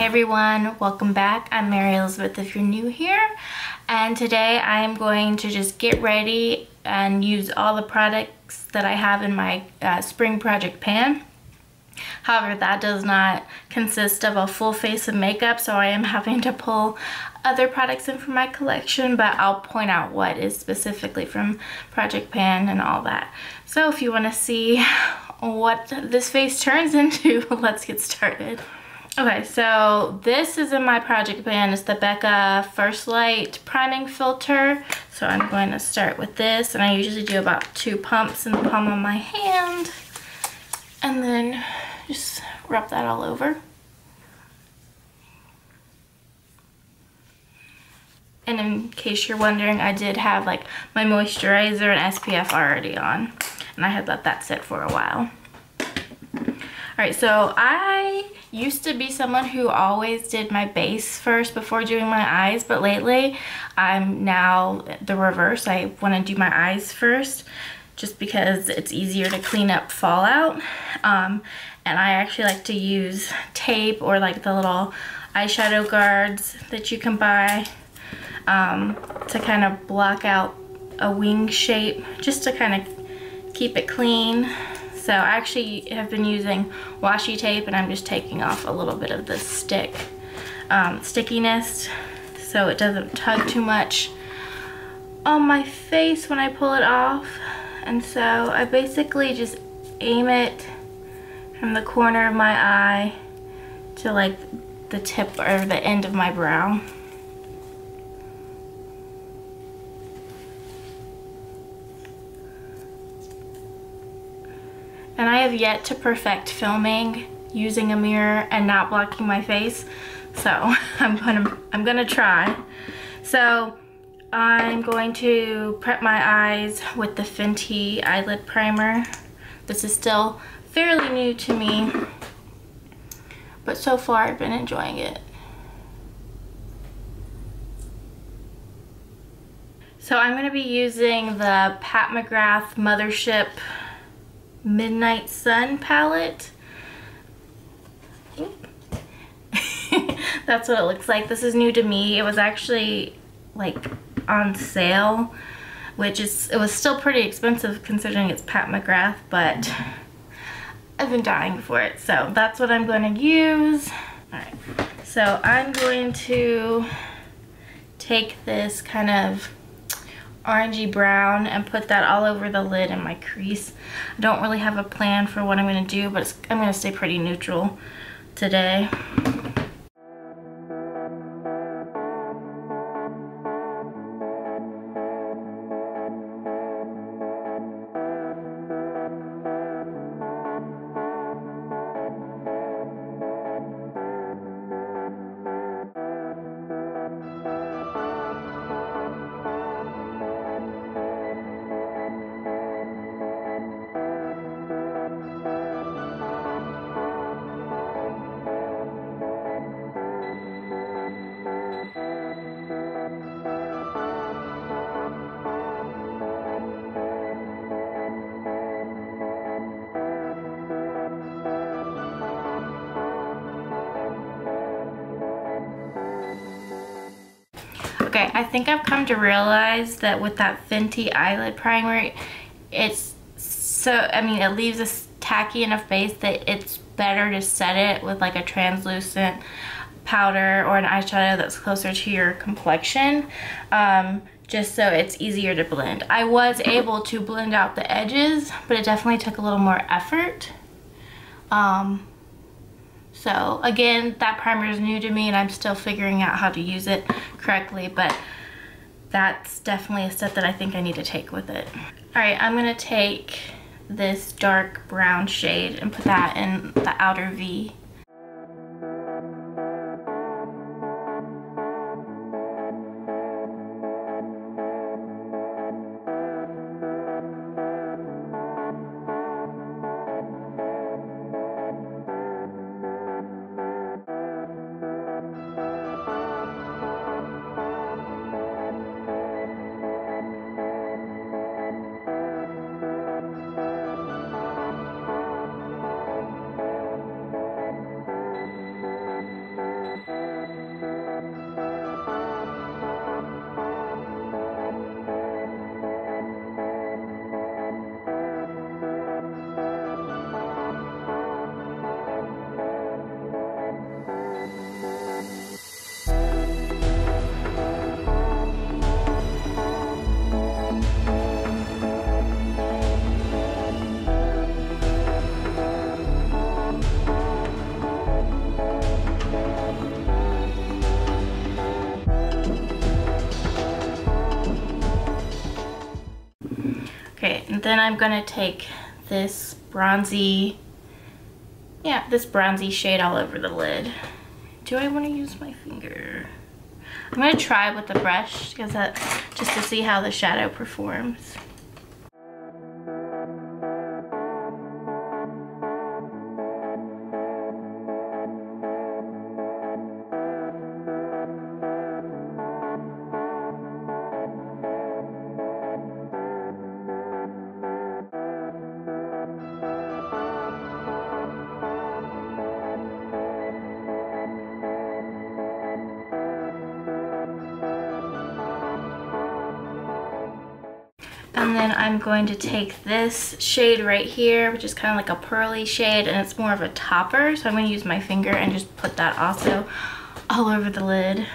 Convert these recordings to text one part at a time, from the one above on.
everyone, welcome back. I'm Mary Elizabeth if you're new here, and today I am going to just get ready and use all the products that I have in my spring project pan. However, that does not consist of a full face of makeup, so I am having to pull other products in from my collection, but I'll point out what is specifically from Project Pan and all that. So if you want to see what this face turns into, let's get started. Okay, so this is in my Project Pan. It's the Becca First Light Priming Filter. So I'm going to start with this, and I usually do about 2 pumps in the palm of my hand, and then just rub that all over. And in case you're wondering, I did have like my moisturizer and SPF already on, and I had let that sit for a while. Alright, so I used to be someone who always did my base first before doing my eyes, but lately I'm now the reverse. I want to do my eyes first just because it's easier to clean up fallout. And I actually like to use tape or like the little eyeshadow guards that you can buy to kind of block out a wing shape, just to kind of keep it clean. So I actually have been using washi tape, and I'm just taking off a little bit of the stickiness so it doesn't tug too much on my face when I pull it off. And so I basically just aim it from the corner of my eye to like the tip or the end of my brow. And I have yet to perfect filming using a mirror and not blocking my face, so I'm gonna try. So I'm going to prep my eyes with the Fenty eyelid primer. This is still fairly new to me, but so far I've been enjoying it. So I'm going to be using the McGrath Mothership Midnight Sun palette. That's what it looks like. This is new to me. It was actually like on sale, which is, it was still pretty expensive considering it's McGrath, but I've been dying for it, so that's what I'm going to use. Alright, so I'm going to take this kind of orangey brown and put that all over the lid and my crease. I don't really have a plan for what I'm going to do, but I'm going to stay pretty neutral today. Okay, I think I've come to realize that with that Fenty eyelid primer, it's so, I mean, it leaves a tacky enough base that it's better to set it with like a translucent powder or an eyeshadow that's closer to your complexion, just so it's easier to blend. I was able to blend out the edges, but it definitely took a little more effort. So again, that primer is new to me and I'm still figuring out how to use it correctly, but that's definitely a step that I think I need to take with it. Alright, I'm going to take this dark brown shade and put that in the outer V. Okay, and then I'm gonna take this bronzy, this bronzy shade all over the lid. Do I want to use my finger? I'm gonna try with the brush because just to see how the shadow performs. And then I'm going to take this shade right here, which is kind of like a pearly shade, and it's more of a topper. So I'm going to use my finger and just put that also all over the lid.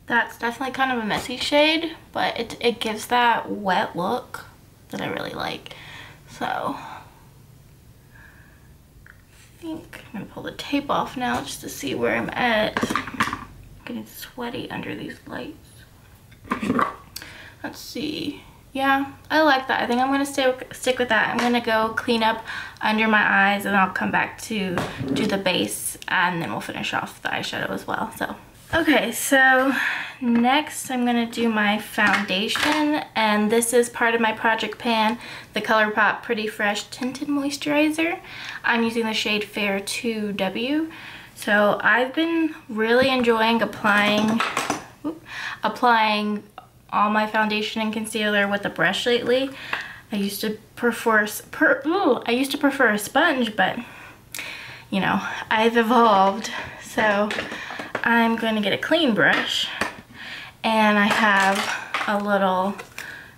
That's definitely kind of a messy shade, but it gives that wet look that I really like. So I think I'm gonna pull the tape off now just to see where I'm at. I'm getting sweaty under these lights. Let's see. Yeah, I like that. I think I'm gonna stick with that. I'm gonna go clean up under my eyes and I'll come back to do the base and then we'll finish off the eyeshadow as well. So okay, so next I'm gonna do my foundation, and this is part of my project pan, the Colourpop Pretty Fresh Tinted Moisturizer. I'm using the shade Fair 2W. So I've been really enjoying applying all my foundation and concealer with a brush lately. I used to prefer a sponge, but you know, I've evolved. So I'm going to get a clean brush, and I have a little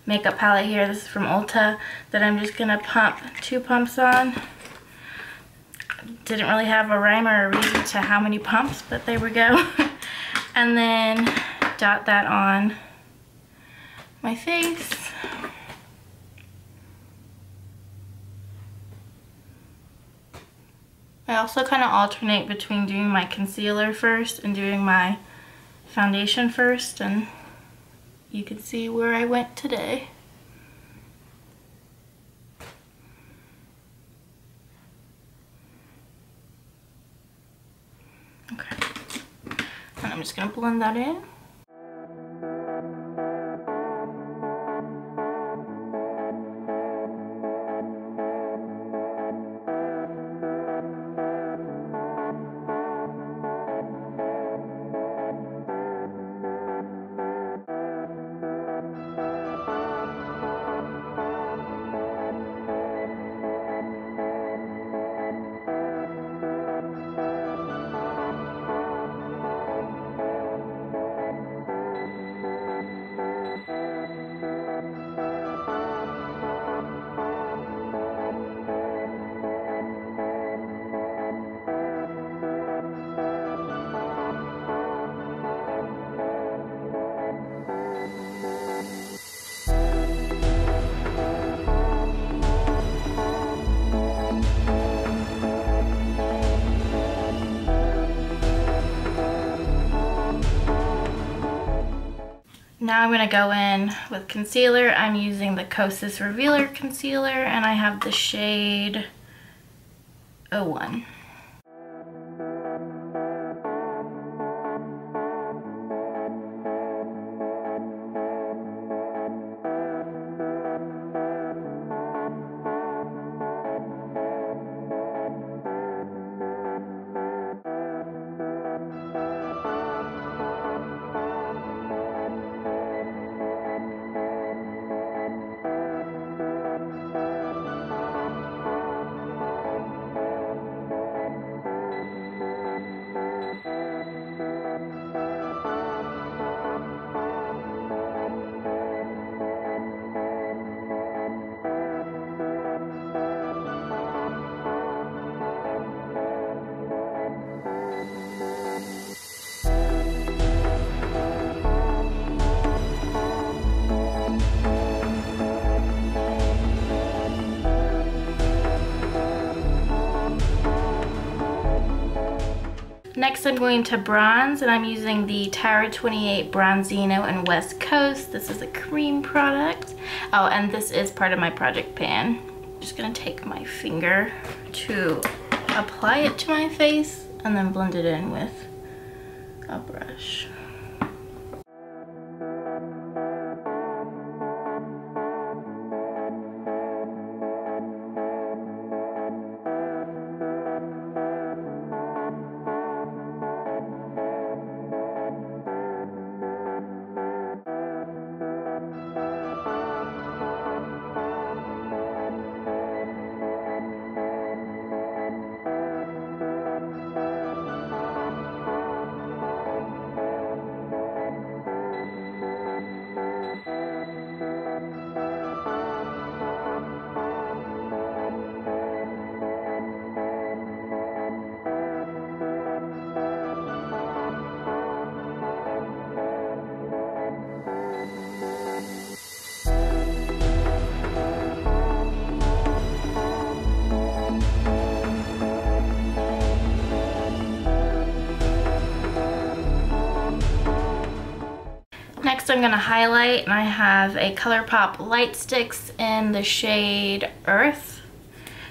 makeup palette here. This is from Ulta that I'm just going to pump 2 pumps on. Didn't really have a rhyme or a reason to how many pumps, but there we go. And then dot that on my face. I also kind of alternate between doing my concealer first and doing my foundation first, and you can see where I went today. Okay, and I'm just gonna blend that in. Now I'm going to go in with concealer. I'm using the Kosas Revealer Concealer, and I have the shade 01. Next I'm going to bronze, and I'm using the Tower 28 Bronzino in West Coast. This is a cream product. Oh, and this is part of my project pan. I'm just gonna take my finger to apply it to my face and then blend it in with a brush. Next I'm going to highlight, and I have a Colourpop Light Stix in the shade Urth.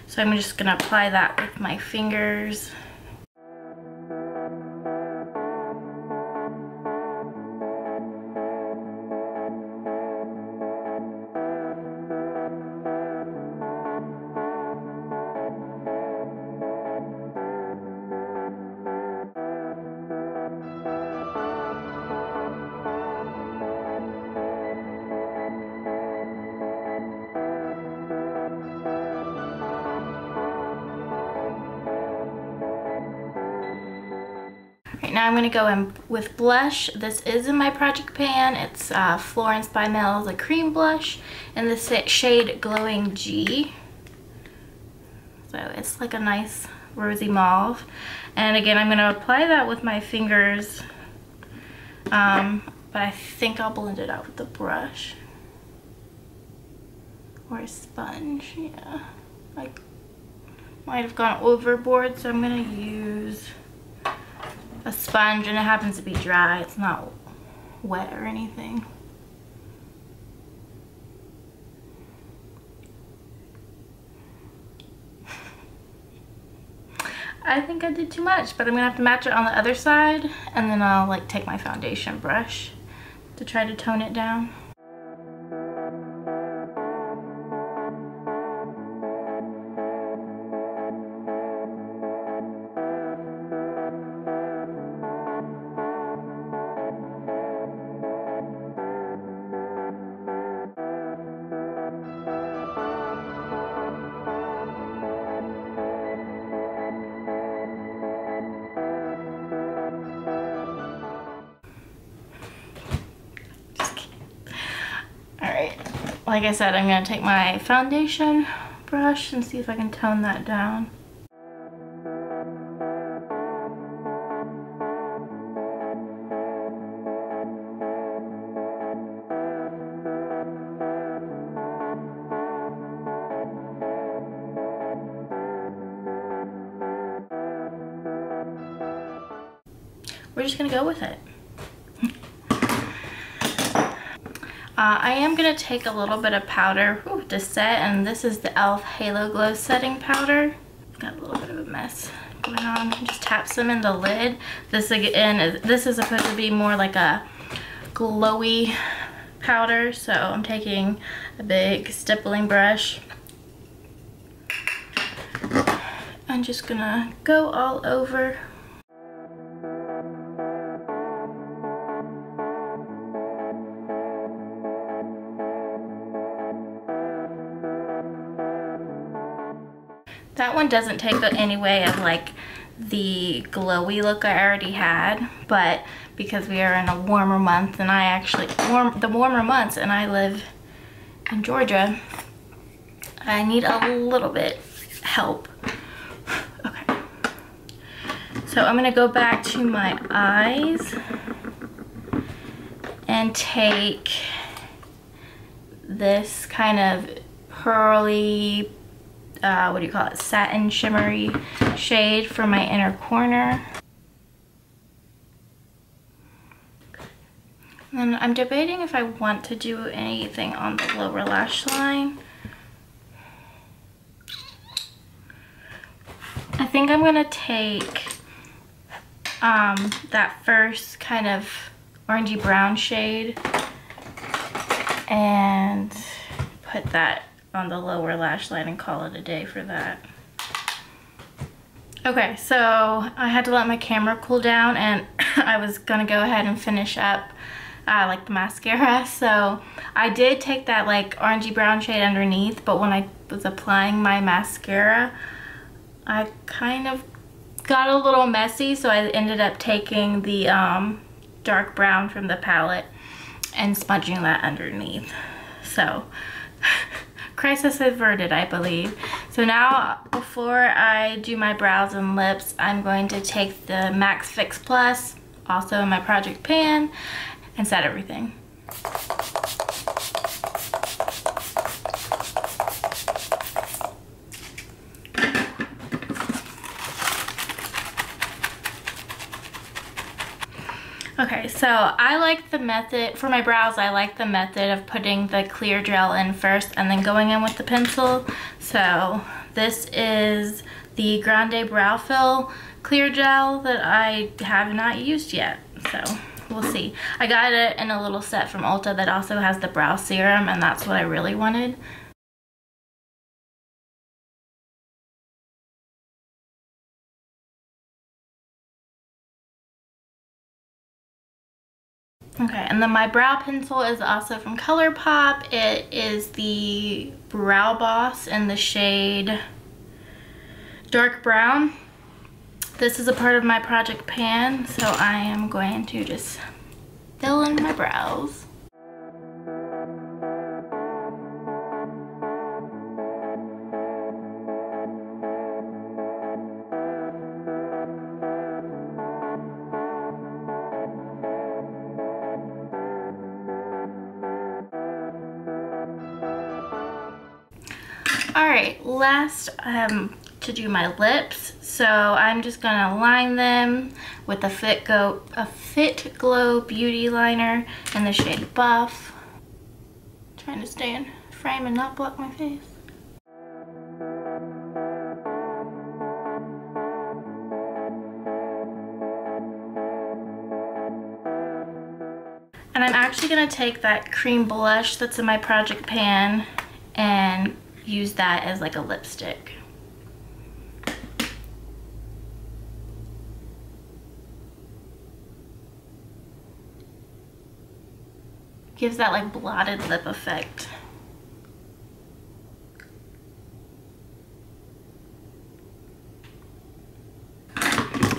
So I'm just going to apply that with my fingers. Now I'm going to go in with blush. This is in my project pan. It's Florence by Mel, the cream blush in the shade Glowing G. So it's like a nice rosy mauve. And again, I'm going to apply that with my fingers, but I think I'll blend it out with the brush or a sponge. Yeah, I might have gone overboard, so I'm going to use a sponge, and it happens to be dry. It's not wet or anything. I think I did too much, but I'm gonna have to match it on the other side, and then I'll like take my foundation brush to try to tone it down. Like I said, I'm going to take my foundation brush and see if I can tone that down. We're just going to go with it. I am going to take a little bit of powder to set, and this is the e.l.f. Halo Glow Setting Powder. Got a little bit of a mess going on. Just tap some in the lid. This again, this is supposed to be more like a glowy powder, so I'm taking a big stippling brush. I'm just going to go all over. That one doesn't take any way of like the glowy look I already had, but because we are in a warmer month, and I actually, the warmer months, and I live in Georgia, I need a little bit help. Okay. So I'm gonna go back to my eyes and take this kind of pearly, what do you call it, satin shimmery shade for my inner corner. And I'm debating if I want to do anything on the lower lash line. I think I'm gonna take that first kind of orangey brown shade and put that on the lower lash line and call it a day for that. Okay, so I had to let my camera cool down and I was gonna go ahead and finish up like the mascara. So I did take that like orangey brown shade underneath, but when I was applying my mascara, I kind of got a little messy, so I ended up taking the dark brown from the palette and smudging that underneath. So crisis averted, I believe. So now before I do my brows and lips, I'm going to take the MAC Fix Plus, also in my project pan, and set everything. Okay, so I like the method, for my brows, I like the method of putting the clear gel in first and then going in with the pencil. So this is the Grande Brow Fill clear gel that I have not used yet, so we'll see. I got it in a little set from Ulta that also has the brow serum, and that's what I really wanted. Okay, and then my brow pencil is also from Colourpop. It is the Brow Boss in the shade Dark Brown. This is a part of my project pan, so I am going to just fill in my brows. Alright, last to do my lips, so I'm just gonna line them with a Fitglow Beauty Liner in the shade Buff. Trying to stay in frame and not block my face. And I'm actually gonna take that cream blush that's in my project pan and use that as like a lipstick. Gives that like blotted lip effect.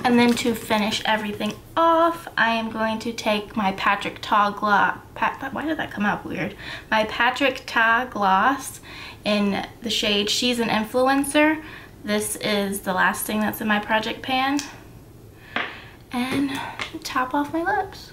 And then to finish everything off, I am going to take my Patrick Ta gloss. Why did that come out weird? My Patrick Ta gloss in the shade She's an Influencer. This is the last thing that's in my project pan. And top off my lips.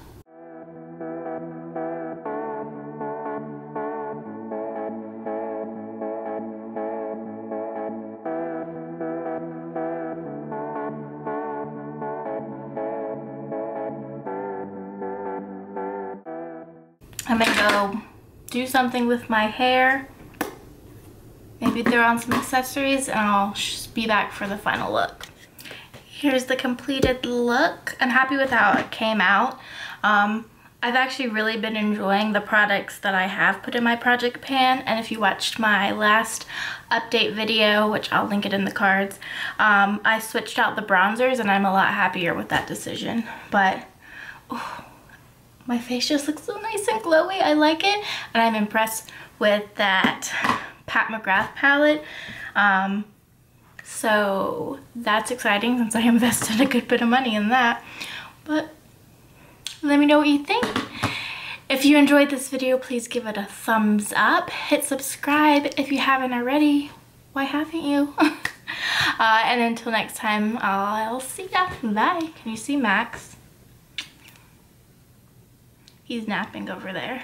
I'm gonna go do something with my hair, maybe throw on some accessories, and I'll be back for the final look. Here's the completed look. I'm happy with how it came out. I've actually really been enjoying the products that I have put in my project pan, and if you watched my last update video, which I'll link it in the cards, I switched out the bronzers and I'm a lot happier with that decision. But oh, my face just looks so nice and glowy. I like it, and I'm impressed with that McGrath palette. So that's exciting since I invested a good bit of money in that. But let me know what you think. If you enjoyed this video, please give it a thumbs up. Hit subscribe if you haven't already. Why haven't you? And until next time, I'll see ya. Bye. Can you see Max? He's napping over there.